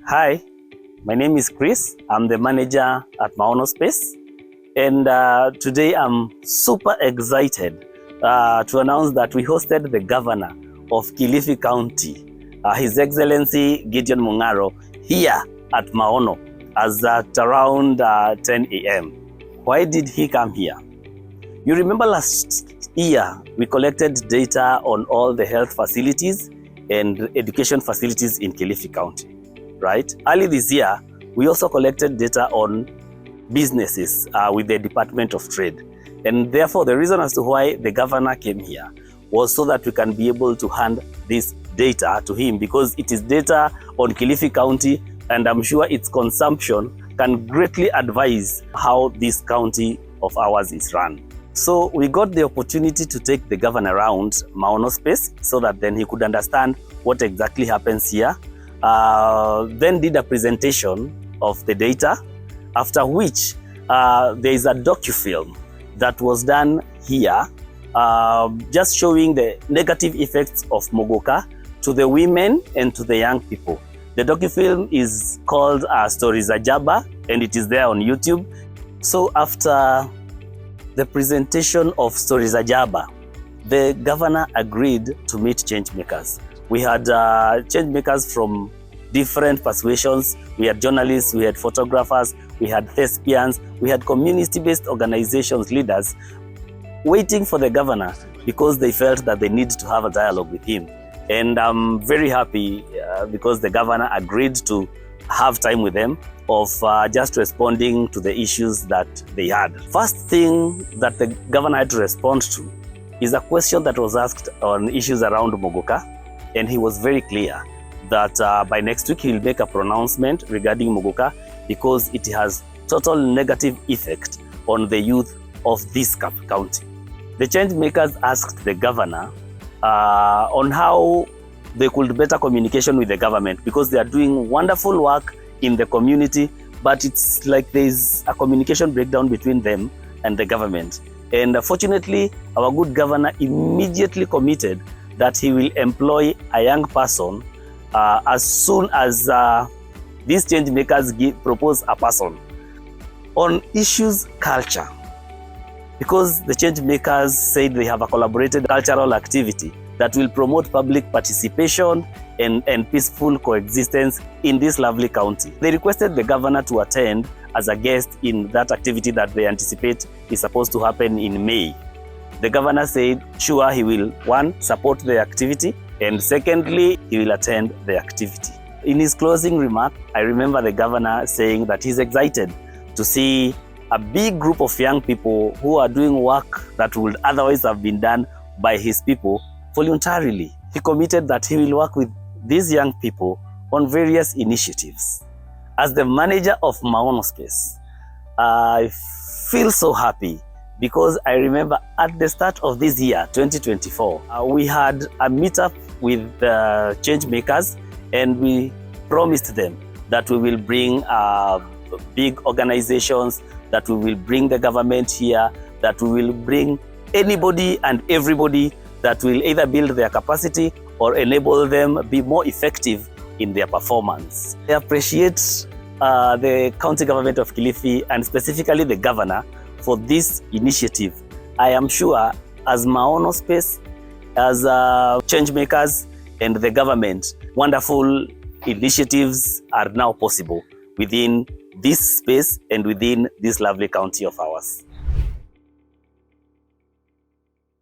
Hi, my name is Chris. I'm the manager at Maono Space, and today I'm super excited to announce that we hosted the governor of Kilifi County, His Excellency Gideon Mung'aro, here at Maono at around 10 a.m. Why did he come here? You remember last year we collected data on all the health facilities and education facilities in Kilifi County. Right? Early this year, we also collected data on businesses with the Department of Trade. And therefore, the reason as to why the governor came here was so that we can be able to hand this data to him, because it is data on Kilifi County, and I'm sure its consumption can greatly advise how this county of ours is run. So we got the opportunity to take the governor around Maono Space so that then he could understand what exactly happens here. Then did a presentation of the data, after which there is a docufilm that was done here, just showing the negative effects of Mogoka to the women and to the young people. The docufilm is called Stories Ajaba, and it is there on YouTube. So after the presentation of Stories Ajaba, the governor agreed to meet Changemakers. We had Changemakers from different persuasions. We had journalists, we had photographers, we had thespians, we had community-based organizations, leaders, waiting for the governor because they felt that they need to have a dialogue with him. And I'm very happy because the governor agreed to have time with them of just responding to the issues that they had. First thing that the governor had to respond to is a question that was asked on issues around Mogoka. And he was very clear that by next week he will make a pronouncement regarding Mogoka because it has total negative effect on the youth of this county. The Changemakers asked the governor on how they could better communication with the government, because they are doing wonderful work in the community, but it's like there's a communication breakdown between them and the government. And fortunately, our good governor immediately committed that he will employ a young person as soon as these Changemakers propose a person. On issues culture, because the Changemakers said they have a collaborated cultural activity that will promote public participation and peaceful coexistence in this lovely county. They requested the governor to attend as a guest in that activity that they anticipate is supposed to happen in May. The governor said, sure, he will, one, support the activity, and secondly, he will attend the activity. In his closing remark, I remember the governor saying that he's excited to see a big group of young people who are doing work that would otherwise have been done by his people voluntarily. He committed that he will work with these young people on various initiatives. As the manager of Maono Space, I feel so happy because I remember at the start of this year, 2024, we had a meetup with the Changemakers, and we promised them that we will bring big organizations, that we will bring the government here, that we will bring anybody and everybody that will either build their capacity or enable them be more effective in their performance. I appreciate the county government of Kilifi and specifically the governor for this initiative. I am sure as Maono Space, as Changemakers and the government, wonderful initiatives are now possible within this space and within this lovely county of ours.